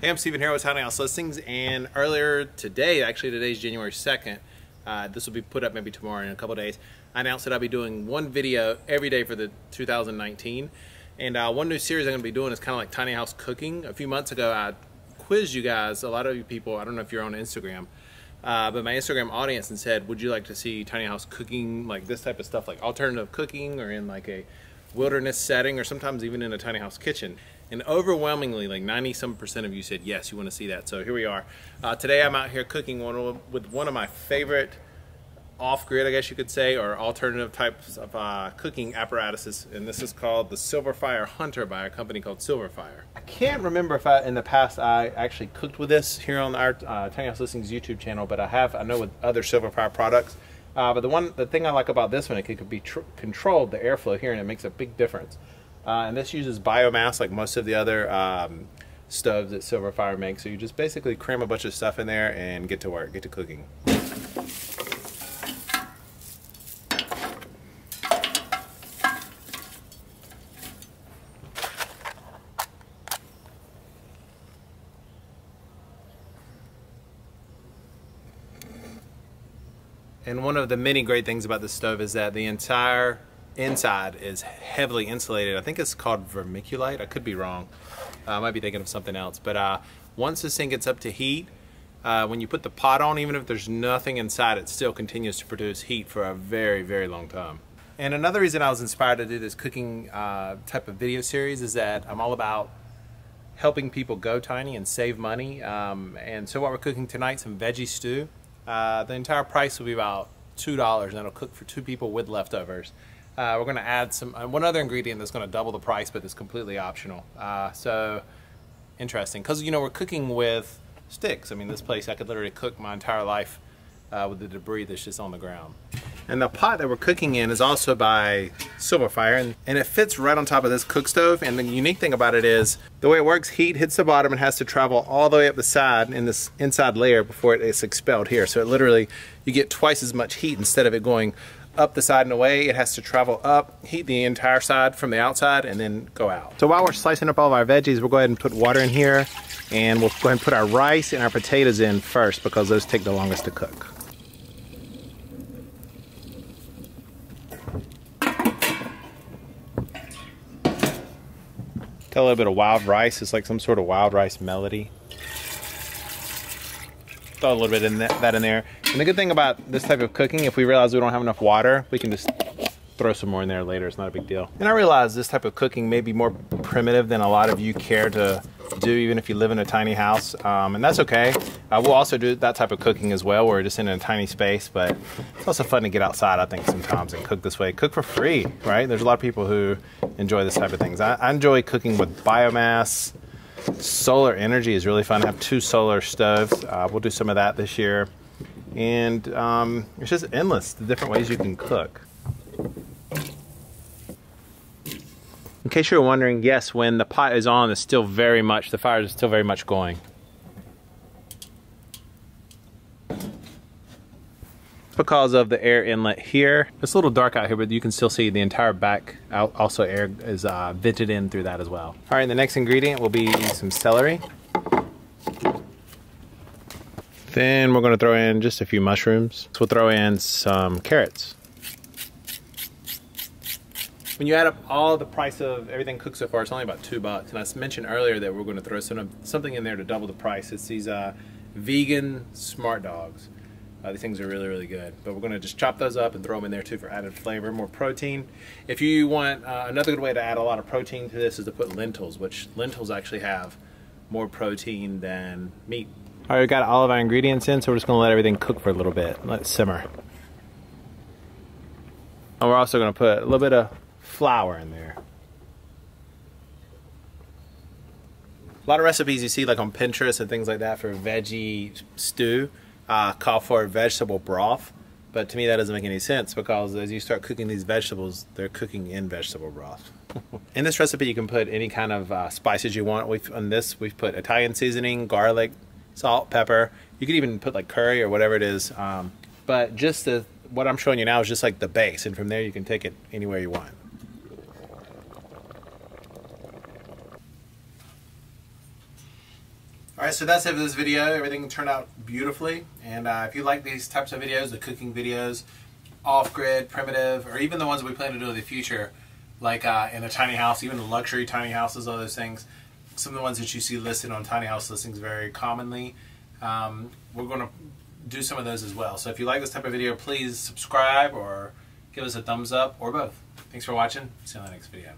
Hey, I'm Steven here with Tiny House Listings, and earlier today, actually today's January 2nd, this will be put up maybe tomorrow in a couple days, I announced that I'll be doing one video every day for the 2019. And one new series I'm going to be doing is kind of like tiny house cooking. A few months ago I quizzed you guys, a lot of you people, I don't know if you're on Instagram, but my Instagram audience, and said, would you like to see tiny house cooking, like this type of stuff, like alternative cooking or in like a wilderness setting or sometimes even in a tiny house kitchen. And overwhelmingly, like 90% of you said yes, you want to see that. So here we are. Today I'm out here cooking with one of my favorite off-grid, I guess you could say, or alternative types of cooking apparatuses, and this is called the Silverfire Hunter by a company called Silverfire. I can't remember if in the past I actually cooked with this here on our Tiny House Listings YouTube channel, but I know with other Silverfire products. But the thing I like about this one, it could be controlled, the airflow here, and it makes a big difference. And this uses biomass like most of the other stoves that Silverfire makes. So you just basically cram a bunch of stuff in there and get to work, get to cooking. And one of the many great things about this stove is that the entire inside is heavily insulated. I think it's called vermiculite. I could be wrong. I might be thinking of something else. But once this thing gets up to heat, when you put the pot on, even if there's nothing inside, it still continues to produce heat for a very, very long time. And another reason I was inspired to do this cooking type of video series is that I'm all about helping people go tiny and save money. And so what we're cooking tonight, some veggie stew. The entire price will be about $2, and that'll cook for 2 people with leftovers. We're going to add one other ingredient that's going to double the price, but it's completely optional. So interesting, because you know we're cooking with sticks. I mean, this place I could literally cook my entire life with the debris that's just on the ground. And the pot that we're cooking in is also by Silverfire, and it fits right on top of this cook stove. And the unique thing about it is the way it works, heat hits the bottom and has to travel all the way up the side in this inside layer before it's expelled here. So it literally, you get twice as much heat. Instead of it going up the side and away, it has to travel up, heat the entire side from the outside, and then go out. So while we're slicing up all of our veggies, we'll go ahead and put water in here, and we'll go ahead and put our rice and our potatoes in first because those take the longest to cook. Got a little bit of wild rice. It's like some sort of wild rice melody. Throw a little bit of that in there. And the good thing about this type of cooking, if we realize we don't have enough water, we can just throw some more in there later. It's not a big deal. And I realize this type of cooking may be more primitive than a lot of you care to do, even if you live in a tiny house. And that's okay. We'll also do that type of cooking as well. We're just in a tiny space, but it's also fun to get outside, I think, sometimes and cook this way. Cook for free, right? There's a lot of people who enjoy this type of things. I enjoy cooking with biomass. Solar energy is really fun. I have 2 solar stoves. We'll do some of that this year. And it's just endless, the different ways you can cook. In case you were wondering, yes, when the pot is on, it's still very much, the fire is still very much going. Because of the air inlet here. It's a little dark out here, but you can still see the entire back out. Also, air is vented in through that as well. All right, the next ingredient will be some celery. Then we're going to throw in just a few mushrooms. So we'll throw in some carrots. When you add up all the price of everything cooked so far, it's only about $2. And I mentioned earlier that we're going to throw something in there to double the price. It's these vegan smart dogs. These things are really, really good. But we're going to just chop those up and throw them in there too for added flavor, more protein. If you want, another good way to add a lot of protein to this is to put lentils, which lentils actually have more protein than meat. All right, we've got all of our ingredients in, so we're just going to let everything cook for a little bit. Let it simmer. And we're also going to put a little bit of flour in there. A lot of recipes you see like on Pinterest and things like that for veggie stew call for vegetable broth, but to me that doesn't make any sense because as you start cooking these vegetables, they're cooking in vegetable broth. In this recipe you can put any kind of spices you want. We've put Italian seasoning, garlic, salt, pepper. You could even put like curry or whatever it is, but just what I'm showing you now is just like the base, and from there you can take it anywhere you want. Alright, so that's it for this video. Everything turned out beautifully. And if you like these types of videos, the cooking videos, off-grid, primitive, or even the ones we plan to do in the future, like in a tiny house, even the luxury tiny houses, all those things, some of the ones that you see listed on tiny house listings very commonly, we're going to do some of those as well. So if you like this type of video, please subscribe or give us a thumbs up or both. Thanks for watching. See you in the next video.